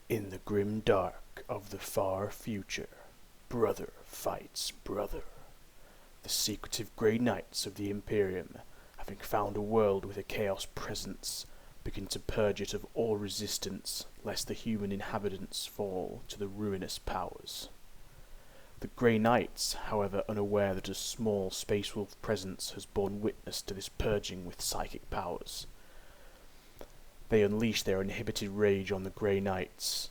In the grim dark of the far future, brother fights brother. The secretive Grey Knights of the Imperium, having found a world with a chaos presence, begin to purge it of all resistance, lest the human inhabitants fall to the ruinous powers. The Grey Knights, however, unaware that a small space wolf presence has borne witness to this purging with psychic powers. They unleash their inhibited rage on the Grey Knights.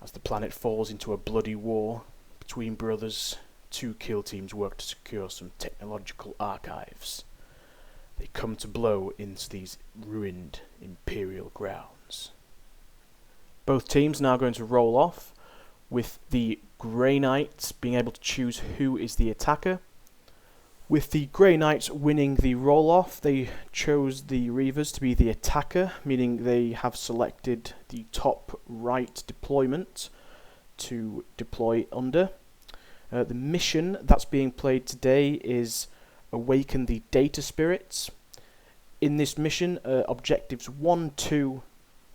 As the planet falls into a bloody war between brothers, two kill teams work to secure some technological archives. They come to blow into these ruined Imperial grounds. Both teams now going to roll off, with the Grey Knights being able to choose who is the attacker. With the Grey Knights winning the roll-off, they chose the Reivers to be the attacker, meaning they have selected the top right deployment to deploy under. The mission that's being played today is Awaken the Data Spirits. In this mission, objectives 1, 2,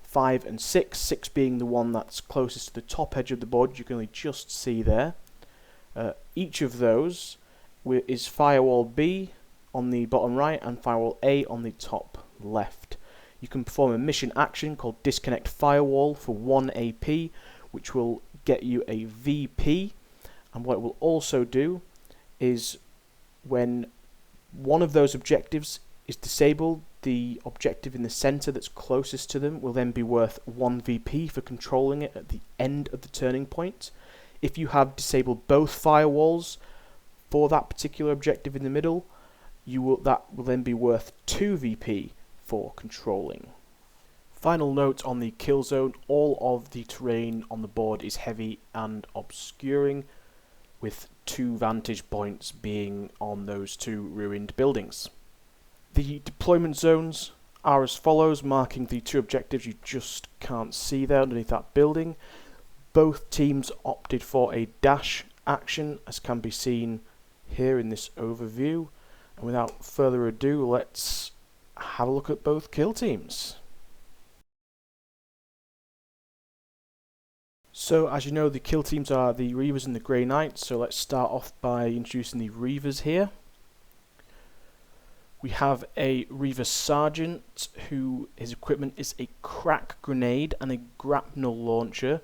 5 and 6, 6 being the one that's closest to the top edge of the board, you can only just see there. Each of those is Firewall B on the bottom right and Firewall A on the top left. You can perform a mission action called Disconnect Firewall for 1 AP, which will get you a VP, and what it will also do is when one of those objectives is disabled, the objective in the center that's closest to them will then be worth 1 VP for controlling it at the end of the turning point. If you have disabled both firewalls for that particular objective in the middle, that will then be worth 2 VP for controlling. Final note on the kill zone: all of the terrain on the board is heavy and obscuring, with 2 vantage points being on those 2 ruined buildings. The deployment zones are as follows, marking the 2 objectives you just can't see there underneath that building. Both teams opted for a dash action, as can be seen here in this overview. And without further ado, let's have a look at both kill teams. So as you know, the kill teams are the Reivers and the Grey Knights, so let's start off by introducing the Reivers here. We have a Reaver Sergeant, who his equipment is a crack grenade and a grapnel launcher.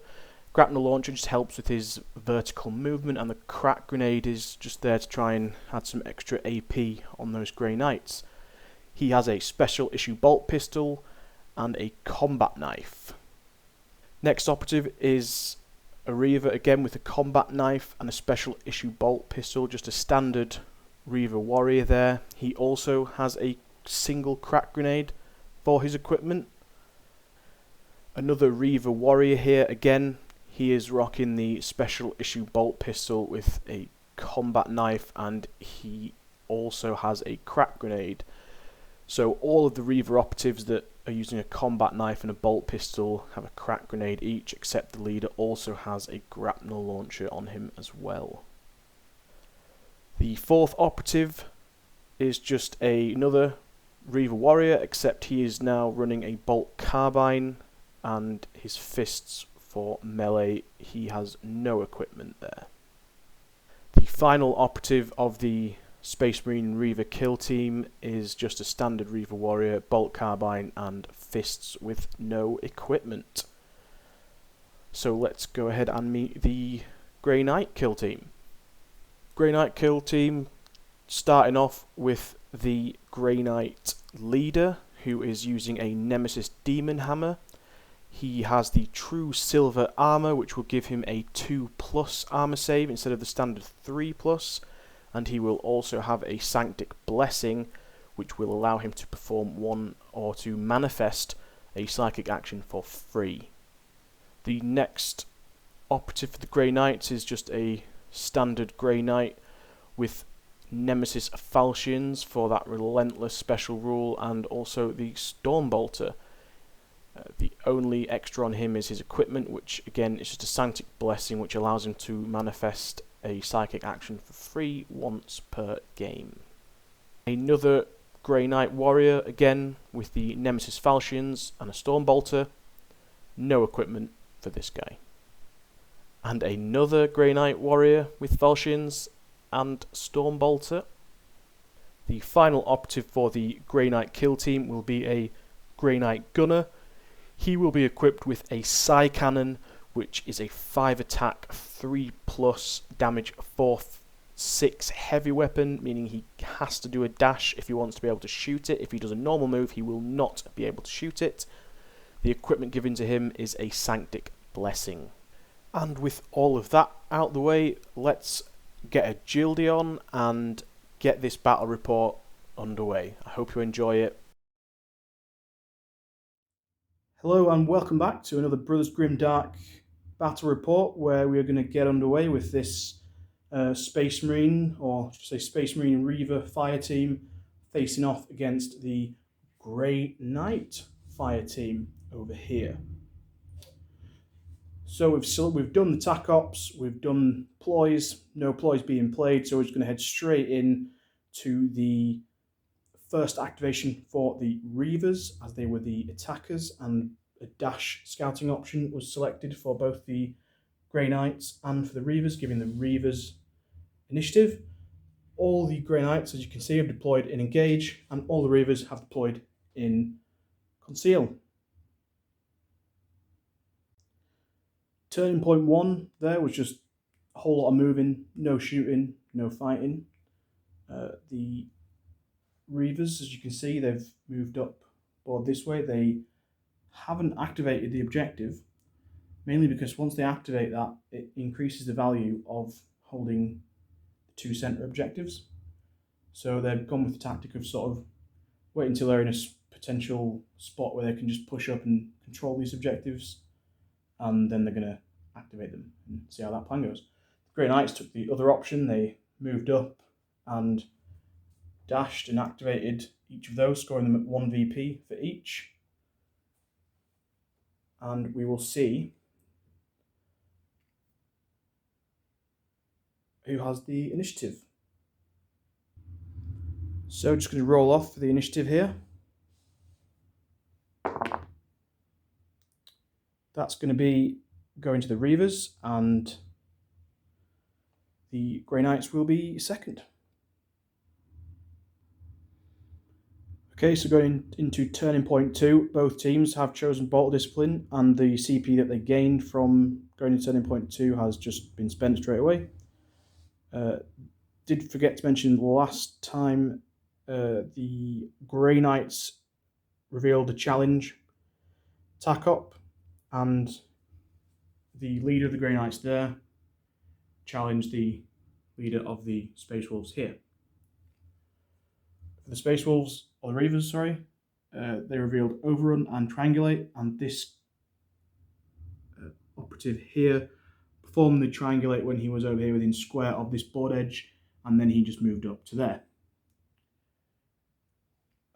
Grapnel launcher just helps with his vertical movement, and the crack grenade is just there to try and add some extra AP on those Grey Knights. He has a special issue bolt pistol and a combat knife. Next operative is a Reaver, again with a combat knife and a special issue bolt pistol, just a standard Reaver warrior there. He also has a single crack grenade for his equipment. Another Reaver warrior here, again he is rocking the special issue bolt pistol with a combat knife, and he also has a crack grenade. So all of the Reaver operatives that are using a combat knife and a bolt pistol have a crack grenade each, except the leader also has a grapnel launcher on him as well. The 4th operative is just another Reaver warrior, except he is now running a bolt carbine and his fists for melee. He has no equipment there. The final operative of the Space Marine Reaver kill team is just a standard Reaver warrior, bolt carbine and fists with no equipment. So let's go ahead and meet the Grey Knight kill team. Grey Knight kill team starting off with the Grey Knight leader, who is using a Nemesis Demon Hammer. He has the true silver armor, which will give him a 2+ armor save instead of the standard 3+, and he will also have a Sanctic Blessing, which will allow him to perform 1 or to manifest a psychic action for free. The next operative for the Grey Knights is just a standard Grey Knight with Nemesis Falchions for that relentless special rule, and also the Stormbolter. The only extra on him is his equipment, which again is just a Sanctic Blessing, which allows him to manifest a psychic action for free once per game. Another Grey Knight warrior, again with the Nemesis Falchions and a Stormbolter. No equipment for this guy. And another Grey Knight warrior with falchions and Stormbolter. The final operative for the Grey Knight kill team will be a Grey Knight gunner. He will be equipped with a Psy Cannon, which is a 5 attack, 3+ damage, 4/6 heavy weapon, meaning he has to do a dash if he wants to be able to shoot it. If he does a normal move, he will not be able to shoot it. The equipment given to him is a Sanctic Blessing. And with all of that out the way, let's get a agility on and get this battle report underway. I hope you enjoy it. Hello and welcome back to another Brothers Grimdark battle report, where we are going to get underway with this Space Marine, or should I say Space Marine Reaver fire team, facing off against the Grey Knight fire team over here. So we've done the tac ops, we've done ploys, no ploys being played, so we're just going to head straight in to the first activation for the Reivers, as they were the attackers, and a dash scouting option was selected for both the Grey Knights and for the Reivers, giving the Reivers initiative. All the Grey Knights, as you can see, have deployed in engage, and all the Reivers have deployed in conceal. Turning point 1 there was just a whole lot of moving, no shooting, no fighting. The Reivers, as you can see, they've moved up board this way. They haven't activated the objective, mainly because once they activate that, it increases the value of holding the 2 center objectives. So they've gone with the tactic of sort of wait until they're in a potential spot where they can just push up and control these objectives, and then they're going to activate them and see how that plan goes. The Grey Knights took the other option. They moved up and dashed and activated each of those, scoring them at 1 VP for each. And we will see who has the initiative. So just going to roll off for the initiative here. That's going to be going to the Reivers, and the Grey Knights will be second. Okay, so going into turning point 2, both teams have chosen Bolt Discipline, and the CP that they gained from going into turning point 2 has just been spent straight away. Did forget to mention last time, the Grey Knights revealed a challenge tac op, and the leader of the Grey Knights there challenged the leader of the Space Wolves here. For the Space Wolves, or the Reivers, sorry, they revealed Overrun and Triangulate, and this operative here performed the Triangulate when he was over here within square of this board edge, and then he just moved up to there.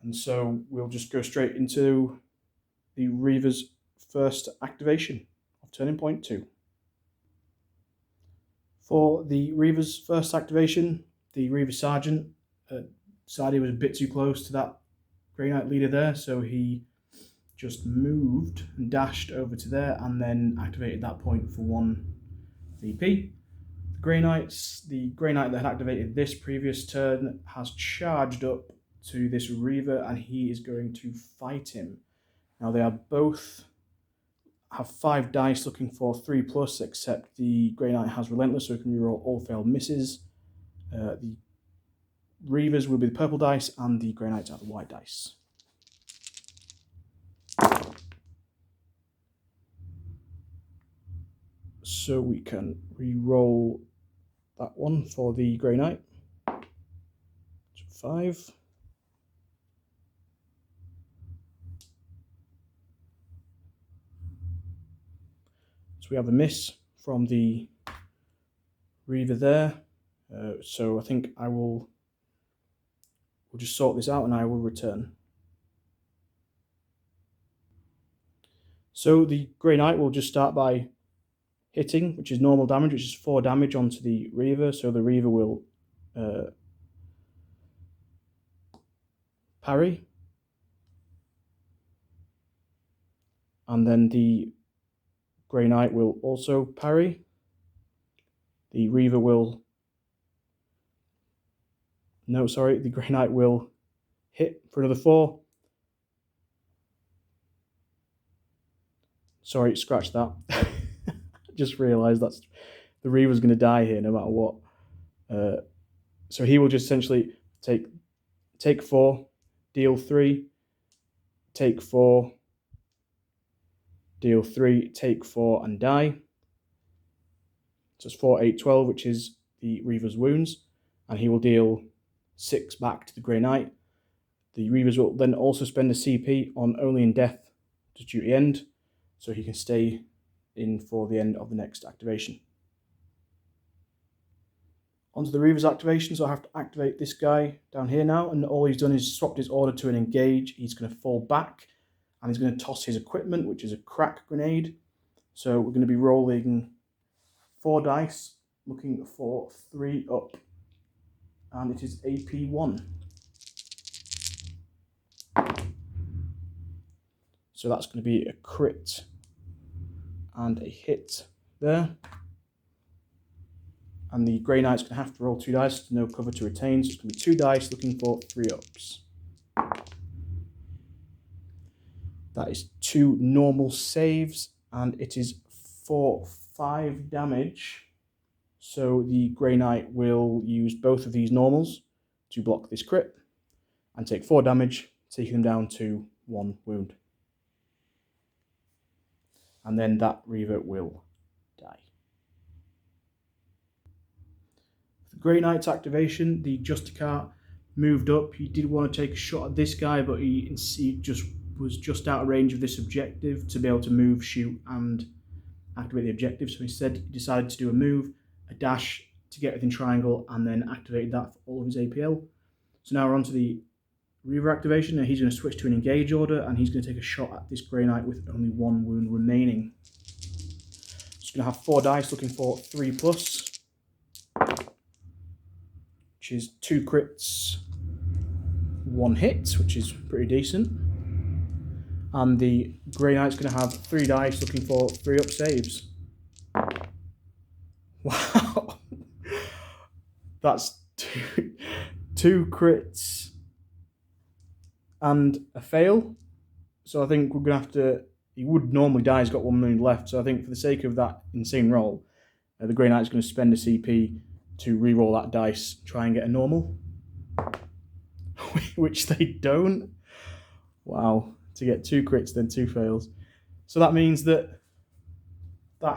And so we'll just go straight into the Reivers' first activation of turning point 2. For the Reivers' first activation, the Reaver Sergeant decided he was a bit too close to that Grey Knight leader there, so he just moved and dashed over to there and then activated that point for 1 VP. The Grey Knights, the Grey Knight that had activated this previous turn has charged up to this Reaver, and he is going to fight him. Now they are both have 5 dice looking for 3+, except the Grey Knight has Relentless, so he can reroll all failed misses. The Reivers will be the purple dice, and the Grey Knights are the white dice. So we can re-roll that one for the Grey Knight. So 5. So we have a miss from the Reaver there. So I think we'll just sort this out and I will return. So the Grey Knight will just start by hitting, which is normal damage, which is 4 damage onto the Reaver. So the Reaver will parry. And then the Grey Knight will also parry. The Reaver will... No, sorry, the Grey Knight will hit for another 4. Sorry, scratch that. Just realised that's the Reaver's going to die here no matter what. So he will just essentially take 4, deal 3, take 4, deal 3, take 4, and die. So it's 4, 8, 12, which is the Reaver's wounds, and he will deal 6 back to the Grey Knight. The Reivers will then also spend a CP on Only in Death to duty end, so he can stay in for the end of the next activation. Onto the Reivers activation, so I have to activate this guy down here now, and all he's done is swapped his order to an engage. He's going to fall back, and he's going to toss his equipment, which is a crack grenade. So we're going to be rolling 4 dice, looking for 3 up, and it is AP1. So that's going to be a crit and a hit there. And the Grey Knight's going to have to roll 2 dice, no cover to retain, so it's going to be 2 dice looking for 3 ups. That is 2 normal saves, and it is for 5 damage. So the Grey Knight will use both of these normals to block this crit and take 4 damage, taking them down to 1 wound. And then that Reaver will die. The Grey Knight's activation, the Justicar moved up. He did want to take a shot at this guy, but he was just out of range of this objective to be able to move, shoot, and activate the objective. So instead, he decided to do a move, a dash to get within triangle, and then activate that for all of his APL. So now we're on to the Reaver activation, and he's going to switch to an engage order, and he's going to take a shot at this Grey Knight with only 1 wound remaining. He's going to have 4 dice looking for 3+, which is 2 crits, 1 hit, which is pretty decent. And the Grey Knight's going to have 3 dice looking for 3 up saves. Wow. That's 2 crits and a fail. So I think we're going to have to... He would normally die, he's got 1 wound left. So I think for the sake of that insane roll, the Grey Knight's going to spend a CP to re-roll that dice, try and get a normal. Which they don't. Wow. To get 2 crits, then 2 fails. So that means that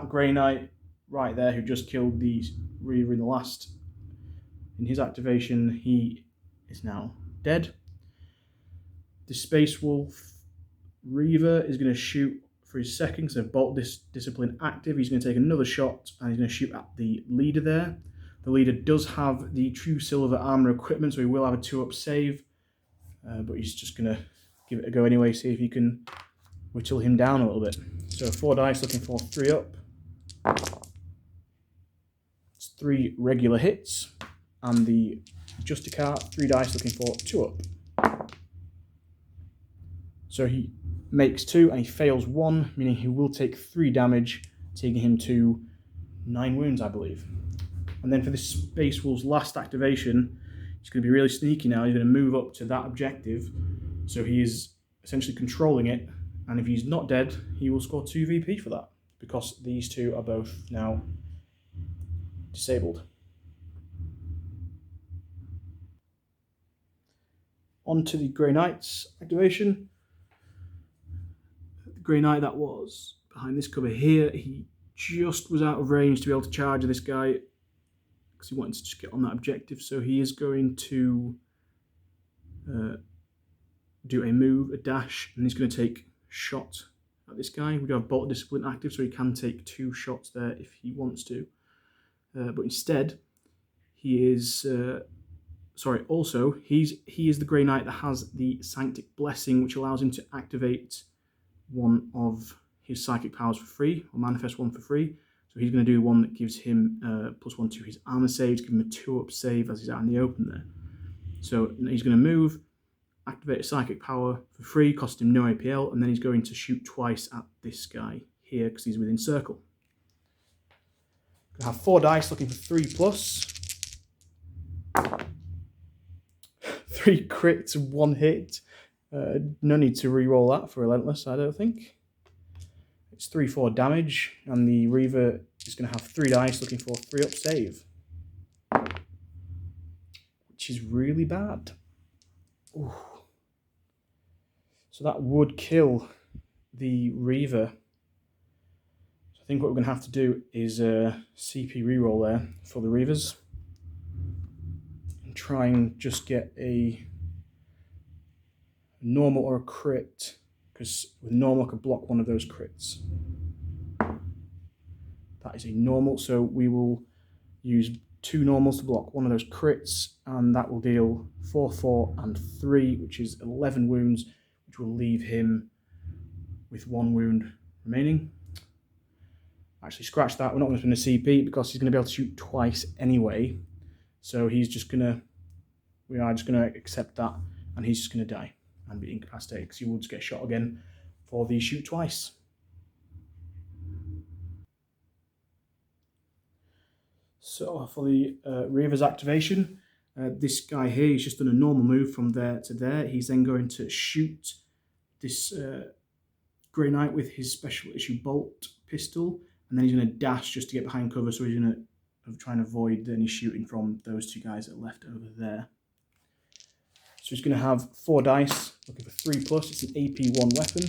Grey Knight right there, who just killed the Reaver in his activation, he is now dead. The Space Wolf Reaver is going to shoot for his second, so Bolt Discipline active. He's going to take another shot, and he's going to shoot at the leader there. The leader does have the True Silver Armor equipment, so he will have a 2-up save, but he's just going to give it a go anyway, see if he can whittle him down a little bit. So 4 dice looking for 3 up. It's 3 regular hits, and the Justicar 3 dice looking for 2 up. So he makes 2 and he fails 1, meaning he will take 3 damage, taking him to 9 wounds, I believe. And then for this Space Wolf's last activation, he's going to be really sneaky now. He's going to move up to that objective, so he is essentially controlling it. And if he's not dead, he will score 2 VP for that, because these 2 are both now disabled. On to the Grey Knight's activation. The Grey Knight that was behind this cover here, he just was out of range to be able to charge this guy, because he wanted to just get on that objective. So he is going to do a move, a dash, and he's going to take shot at this guy. We do have Bolt Discipline active, so he can take 2 shots there if he wants to. But instead, he is... he is the Grey Knight that has the Sanctic Blessing, which allows him to activate 1 of his psychic powers for free, or manifest 1 for free. So he's going to do 1 that gives him +1 to his armor saves, give him a 2-up save as he's out in the open there. So he's going to move, activate a psychic power for free, cost him no APL, and then he's going to shoot twice at this guy here because he's within circle. I have 4 dice looking for 3+. 3 crits, 1 hit. No need to re-roll that for relentless, I don't think. It's 3/4 damage, and the Reaver is going to have 3 dice looking for 3-up save, which is really bad. Ooh. So that would kill the Reaver. So I think what we're going to have to do is a CP reroll there for the Reavers and try and just get a normal or a crit, because with normal I could block one of those crits. That is a normal, so we will use 2 normals to block one of those crits, and that will deal 4, 4, and 3, which is 11 wounds, which will leave him with 1 wound remaining. Actually, scratch that. We're not going to spend a CP because he's going to be able to shoot twice anyway. So we are just going to accept that, and he's just going to die and be incapacitated because he will just get shot again for the shoot twice. So for the Reivers activation, this guy here, he's just done a normal move from there to there. He's then going to shoot this Grey Knight with his special issue bolt pistol, and then he's going to dash just to get behind cover, so he's going to try and avoid any shooting from those 2 guys that are left over there. So he's going to have 4 dice, looking for 3+. It's an AP1 weapon.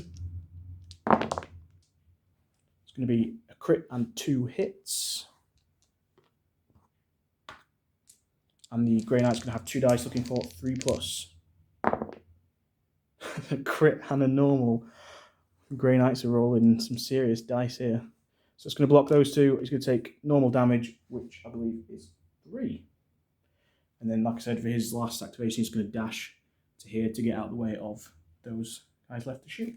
It's going to be a crit and 2 hits. And the Grey Knight's going to have 2 dice, looking for 3+. A crit and a normal. Grey Knights are rolling some serious dice here. So it's going to block those 2. He's going to take normal damage, which I believe is 3. And then, like I said, for his last activation, he's going to dash to here to get out of the way of those guys left to shoot.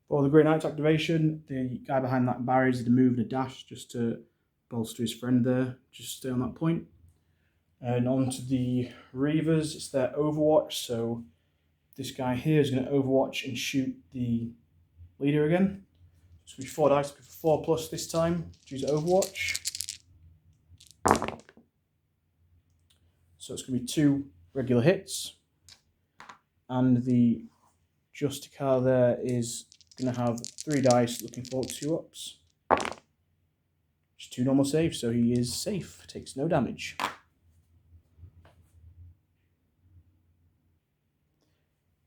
For the Grey Knight's activation, the guy behind that barrier is to move and a dash just to bolster his friend there, just stay on that point. And on to the Reivers, it's their Overwatch, so this guy here is going to Overwatch and shoot the leader again. It's going to be 4 dice, 4+ this time, choose Overwatch. So it's going to be 2 regular hits, and the Justicar there is going to have 3 dice looking for 2-ups. Just 2 normal saves, so he is safe, takes no damage.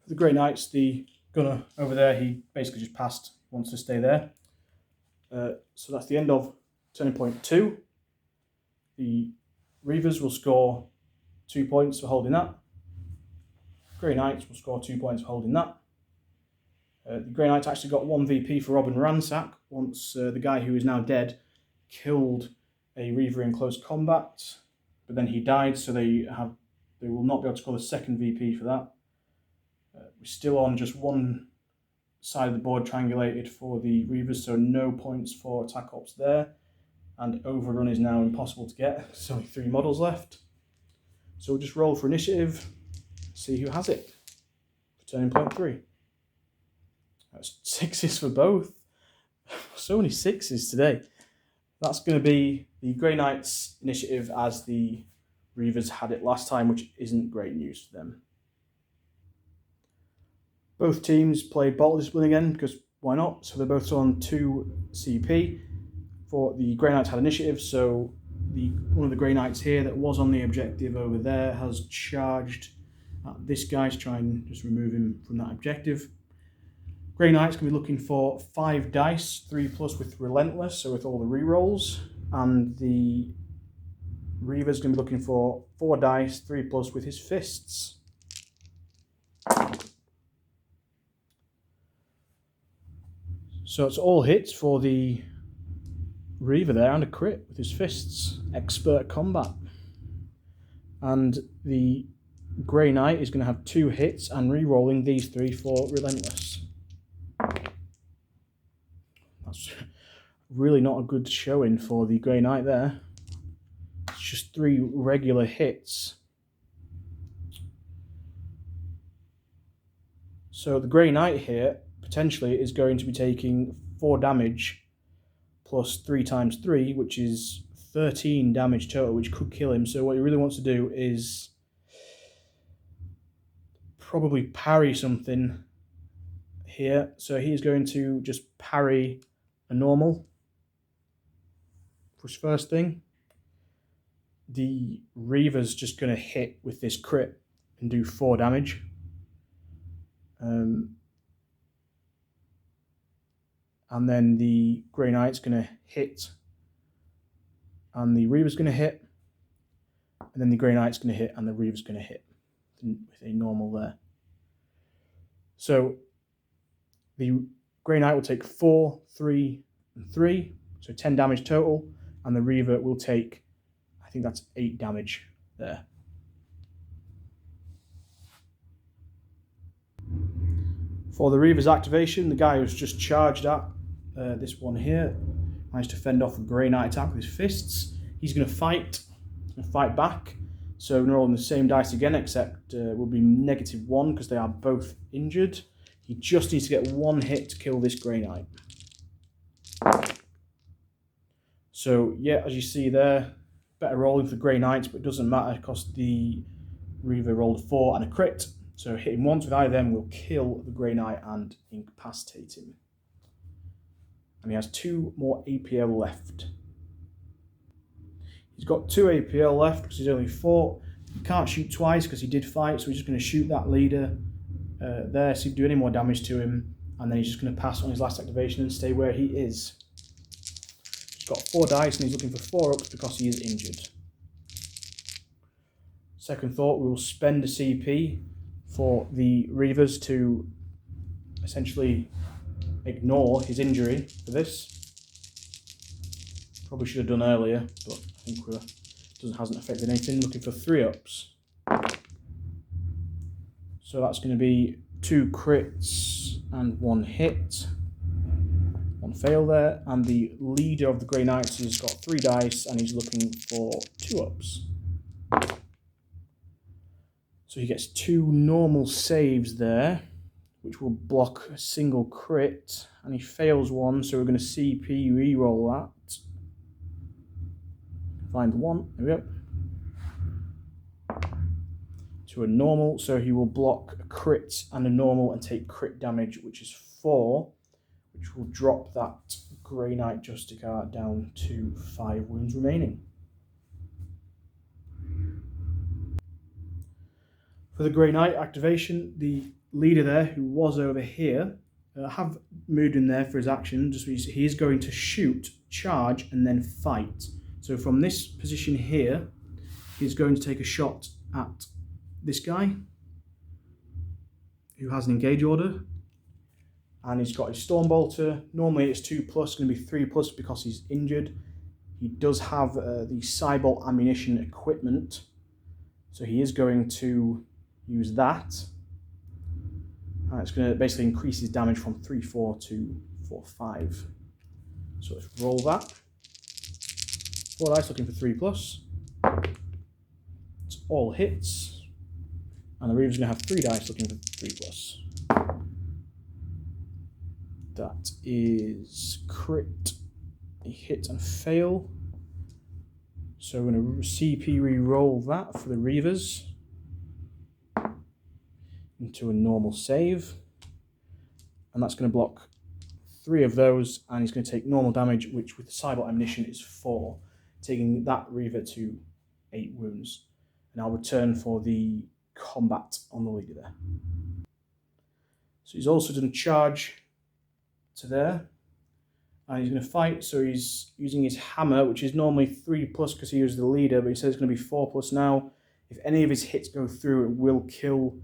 For the Grey Knights, the gunner over there, he basically just passed, wants to stay there. So that's the end of turning point 2. The Reivers will score 2 points for holding that. Grey Knights will score 2 points for holding that. The Grey Knights actually got 1 VP for Rob and Ransack once the guy who is now dead killed a Reaver in close combat, but then he died, so they will not be able to score the 2nd VP for that. We're still on just 1 side of the board triangulated for the Reavers, so no points for attack ops there, and overrun is now impossible to get. There's only 3 models left. So we'll just roll for initiative, see who has it for turning point 3. That's 6s for both. So many 6s today. That's going to be the Grey Knights initiative as the Reavers had it last time, which isn't great news for them. Both teams played Bottle Discipline again, because why not? So they're both on 2 CP. For the Grey Knights had initiative, so one of the Grey Knights here that was on the objective over there has charged at this guy to try and just remove him from that objective. Grey Knight's going to be looking for 5 dice, 3+ with Relentless, so with all the rerolls. And the Reaver's going to be looking for 4 dice, 3+ with his fists. So it's all hits for the Reaver there, and a crit with his fists. Expert combat. And the Grey Knight is going to have 2 hits and re-rolling these 3 for Relentless. That's really not a good showing for the Grey Knight there. It's just 3 regular hits. So the Grey Knight here potentially is going to be taking 4 damage plus 3 times 3, which is 13 damage total, which could kill him. So what he really wants to do is probably parry something here. So he's going to just parry a normal for his first thing. The Reivers just going to hit with this crit and do 4 damage. And then the Grey Knight's going to hit, and the Reaver's going to hit, and then the Grey Knight's going to hit, and the Reaver's going to hit with a normal there. So the Grey Knight will take 4, 3, and 3, so 10 damage total, and the Reaver will take, I think that's 8 damage there. For the Reaver's activation, the guy who's just charged at this one here managed to fend off a Grey Knight attack with his fists. He's going to fight back. So we're rolling the same dice again, except will be -1 because they are both injured. He just needs to get 1 hit to kill this Grey Knight. So yeah, as you see there, better rolling for Grey Knights, but it doesn't matter because the Reaver rolled 4 and a crit. So hitting once with either of them will kill the Grey Knight and incapacitate him. And he has 2 more APL left. He's got 2 APL left because he's only fought. He can't shoot twice because he did fight, so he's just going to shoot that leader there, see if do any more damage to him, and then he's just going to pass on his last activation and stay where he is. He's got 4 dice and he's looking for 4 ups because he is injured. Second thought, we will spend a CP for the Reivers to essentially ignore his injury for this. Probably should have done earlier, but I think it hasn't affected anything. Looking for 3 ups. So that's going to be 2 crits and 1 hit. 1 fail there. And the leader of the Grey Knights has got 3 dice and he's looking for 2 ups. So he gets 2 normal saves there, which will block a single crit. And he fails 1, so we're going to CP re-roll that. Find 1, there we go. To a normal, so he will block a crit and a normal and take crit damage, which is 4, which will drop that Grey Knight Justicar down to 5 wounds remaining. For the Grey Knight activation, the leader there, who was over here, have moved in there for his action. Just he is going to shoot, charge, and then fight. So from this position here, he's going to take a shot at this guy, who has an engage order, and he's got his Storm Bolter. Normally it's 2+, going to be 3+ because he's injured. He does have the Cybolt ammunition equipment, so he is going to use that. And it's going to basically increase his damage from 3/4 to 4/5. So let's roll that. 4 dice looking for 3+. It's all hits. And the Reaver's going to have 3 dice looking for 3+. That is crit, a hit and fail. So we're going to CP re-roll that for the Reivers into a normal save. And that's going to block 3 of those, and he's going to take normal damage, which with the Cybolt ammunition is 4, taking that Reaver to 8 wounds. And I'll return for the combat on the leader there. So he's also done charge to there, and he's going to fight. So he's using his hammer, which is normally 3+ because he was the leader, but he says it's going to be 4+ now. If any of his hits go through, it will kill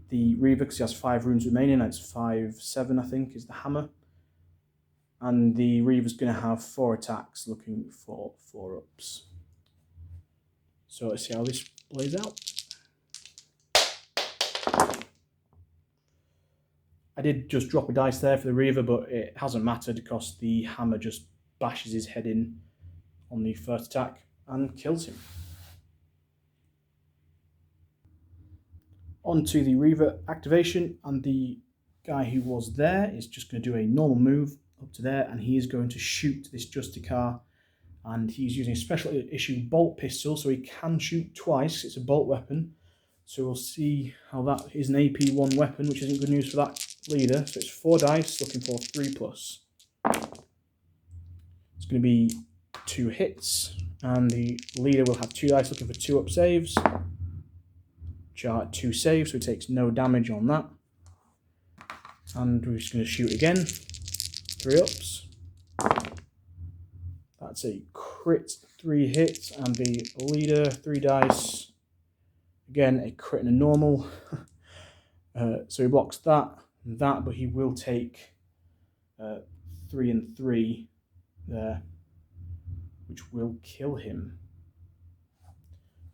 the Reaver because he has 5 runes remaining. It's 5/7, I think, is the hammer. And the Reaver's going to have 4 attacks looking for 4 ups. So let's see how this plays out. I did just drop a dice there for the Reaver, but it hasn't mattered because the hammer just bashes his head in on the first attack and kills him. onto the Reaver activation, and the guy who was there is just going to do a normal move up to there, and he is going to shoot this Justicar, and he's using a special issue bolt pistol, so he can shoot twice. It's a bolt weapon, so we'll see how that is an AP1 weapon, which isn't good news for that leader. So it's 4 dice, looking for 3+. It's going to be 2 hits, and the leader will have 2 dice, looking for 2 up saves. Chart 2 saves, so he takes no damage on that. And we're just going to shoot again. 3 ups. That's a crit, 3 hits, and the leader, 3 dice. Again, a crit and a normal. So he blocks that and that, but he will take 3 and 3 there, which will kill him.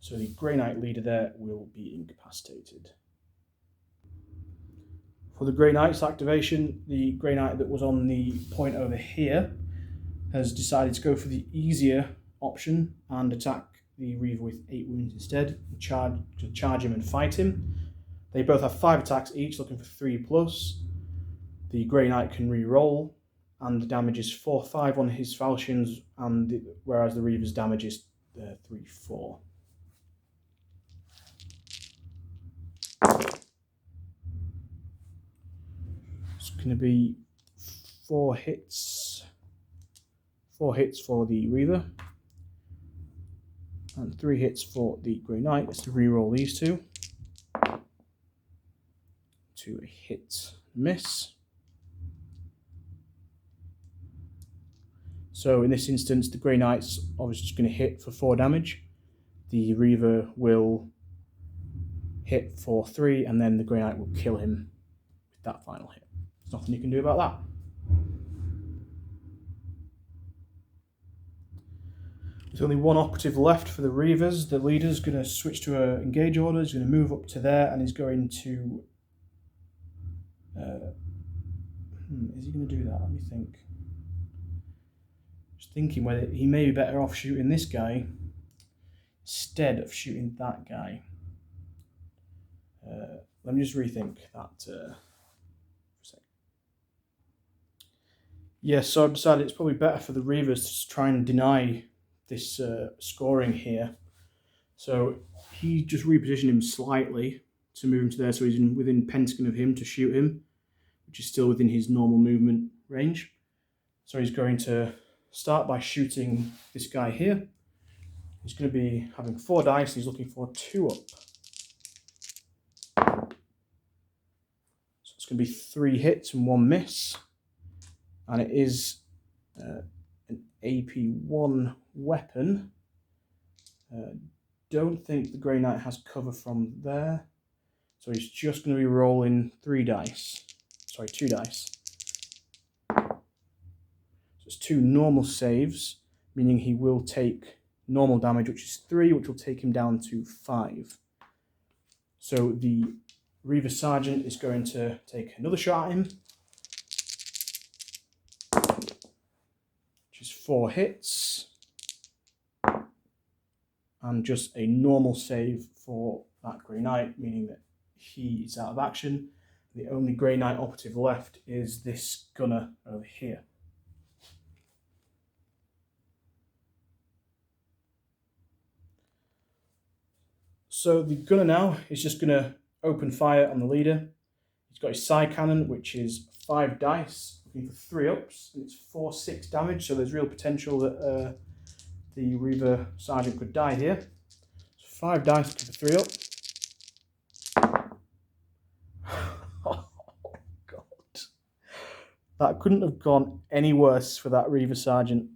So the Grey Knight leader there will be incapacitated. For the Grey Knight's activation, the Grey Knight that was on the point over here has decided to go for the easier option and attack the Reaver with 8 wounds instead, charge him and fight him. They both have 5 attacks each, looking for 3+. The Grey Knight can re-roll, and the damage is 4/5 on his falchions, whereas the Reaver's damage is 3/4. It's going to be 4 hits. 4 hits for the Reaver, and 3 hits for the Grey Knight. Let's re-roll these two. To a hit, miss. So in this instance, the Grey Knight's obviously just going to hit for 4 damage. The Reaver will hit for 3, and then the Grey Knight will kill him with that final hit. There's nothing you can do about that. There's only 1 operative left for the Reivers. The leader's going to switch to an engage order. He's going to move up to there, and he's going to... is he going to do that? Let me think. Just thinking whether he may be better off shooting this guy instead of shooting that guy. Let me just rethink that for a sec. Yeah, so I've decided it's probably better for the Reivers to try and deny this scoring here. So he just repositioned him slightly to move him to there, so he's within pentagon of him to shoot him, which is still within his normal movement range. So he's going to start by shooting this guy here. He's going to be having 4 dice, and he's looking for 2 up. So it's going to be 3 hits and 1 miss. And it is an AP1 weapon. Don't think the Grey Knight has cover from there. So he's just going to be rolling 2 dice. So it's 2 normal saves, meaning he will take normal damage, which is 3, which will take him down to 5. So the Reaver Sergeant is going to take another shot at him, which is 4 hits, and just a normal save for that Grey Knight, meaning that he is out of action. The only Grey Knight operative left is this gunner over here. So the gunner now is just going to open fire on the leader. He's got his side cannon, which is 5 dice, looking for 3 ups, and it's 4/6 damage, so there's real potential that the Reaver Sergeant could die here. So 5 dice looking for 3 up. Oh, God. That couldn't have gone any worse for that Reaver Sergeant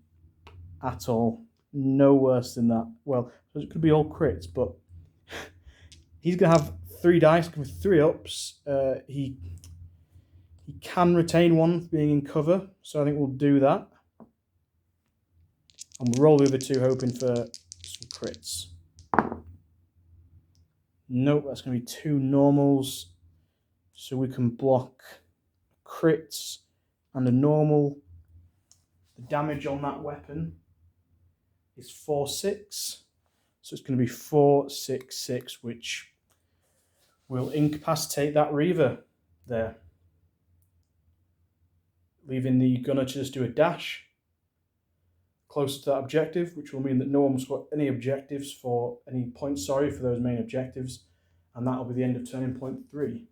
at all. No worse than that. Well, it could be all crits, but he's going to have 3 dice with 3 ups. He can retain 1 being in cover, so I think we'll do that. And we'll roll the other 2, hoping for some crits. Nope, that's going to be 2 normals. So we can block crits and a normal. The damage on that weapon is 4/6. So it's going to be 4/6/6, which will incapacitate that Reaver there, leaving the gunner to just do a dash closer to that objective, which will mean that no one's got any objectives for any points, for those main objectives, and that'll be the end of turning point 3.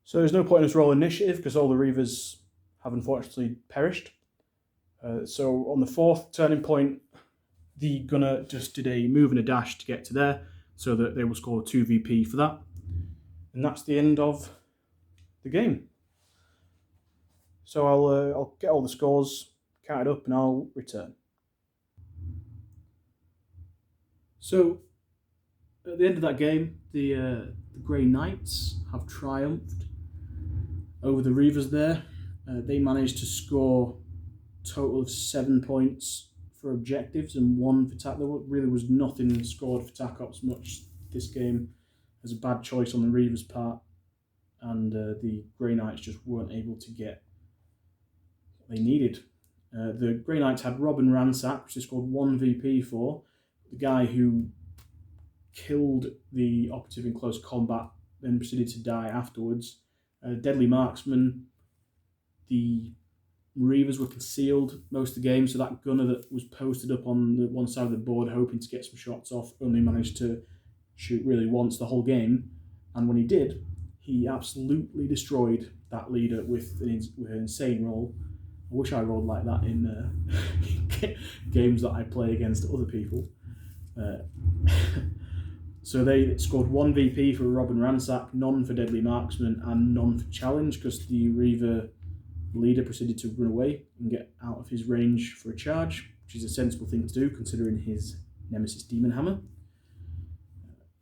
So there's no point in us rolling initiative because all the Reavers have unfortunately perished. So on the 4th turning point, the gunner just did a move and a dash to get to there, so that they will score 2 VP for that. And that's the end of the game. So I'll get all the scores counted up and I'll return. So at the end of that game, the Grey Knights have triumphed over the Reivers there. They managed to score a total of 7 points for objectives and 1 for TAC. There really was nothing scored for TAC Ops much this game. There's a bad choice on the Reivers' part, and the Grey Knights just weren't able to get what they needed. The Grey Knights had Robin Ransack, which they scored 1 VP for. The guy who killed the operative in close combat, then proceeded to die afterwards. Deadly Marksman. The Reivers were concealed most of the game, so that gunner that was posted up on the one side of the board hoping to get some shots off only managed to shoot really once the whole game, and when he did, he absolutely destroyed that leader with an insane roll. I wish I rolled like that in games that I play against other people. So they scored 1 VP for Robin Ransack, none for Deadly Marksman, and none for Challenge, because the Reaver leader proceeded to run away and get out of his range for a charge, which is a sensible thing to do considering his Nemesis Demon Hammer.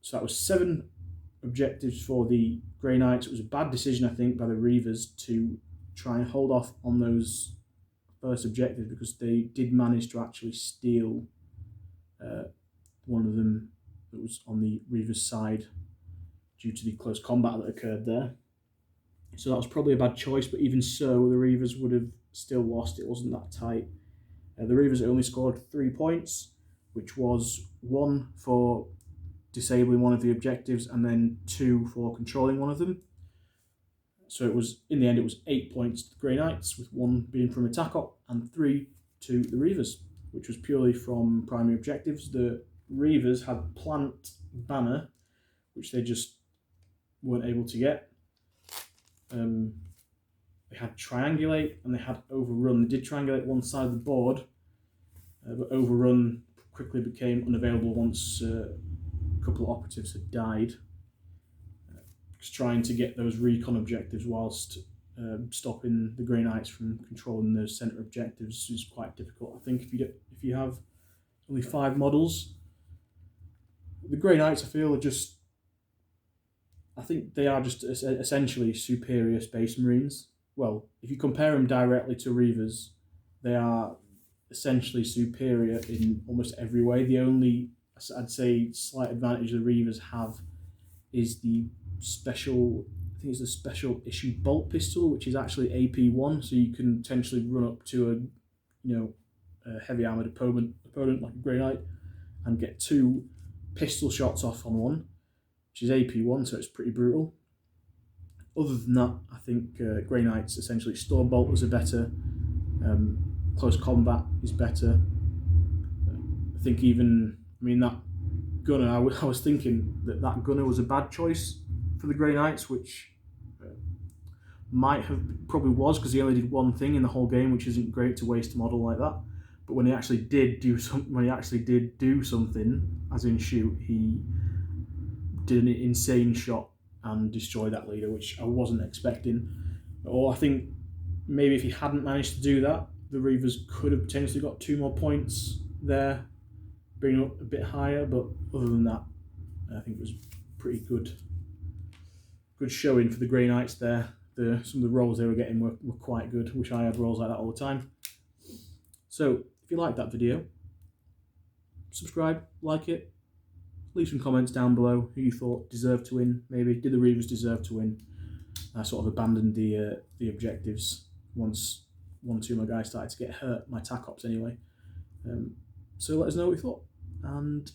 So that was 7 objectives for the Grey Knights. It was a bad decision, I think, by the Reivers to try and hold off on those first objectives, because they did manage to actually steal one of them that was on the Reivers' side due to the close combat that occurred there. So that was probably a bad choice, but even so, the Reivers would have still lost. It wasn't that tight. The Reivers only scored 3 points, which was 1 for disabling one of the objectives and then 2 for controlling one of them. So it was, in the end, it was 8 points to the Grey Knights, with 1 being from attack op and 3 to the Reivers, which was purely from primary objectives. The Reivers had Plant Banner, which they just weren't able to get. They had Triangulate and they had Overrun. They did Triangulate one side of the board, but Overrun quickly became unavailable once a couple of operatives had died. Just trying to get those recon objectives whilst stopping the Grey Knights from controlling those centre objectives is quite difficult. I think if you have only 5 models, the Grey Knights, I feel, I think they are just essentially superior Space Marines. Well, if you compare them directly to Reivers, they are essentially superior in almost every way. The only, I'd say, slight advantage the Reivers have is the special, I think it's the special issue bolt pistol, which is actually AP1, so you can potentially run up to a heavy armoured opponent like a Grey Knight and get 2 pistol shots off on one, which is AP1, so it's pretty brutal. Other than that, I think Grey Knights essentially Storm Bolters are better, close combat is better. I think that gunner, I was thinking that gunner was a bad choice for the Grey Knights, which probably was, because he only did one thing in the whole game, which isn't great to waste a model like that. But when he actually did do something, as in shoot, he did an insane shot and destroyed that leader, which I wasn't expecting. Or I think maybe if he hadn't managed to do that, the Reivers could have potentially got 2 more points there, bringing up a bit higher. But other than that, I think it was pretty good showing for the Grey Knights there. Some of the rolls they were getting were quite good. Wish I had rolls like that all the time. So if you liked that video, subscribe, like it, leave some comments down below who you thought deserved to win. Maybe did the Reivers deserve to win? I sort of abandoned the objectives once 1 or 2 of my guys started to get hurt, my TAC ops anyway. So let us know what you thought, and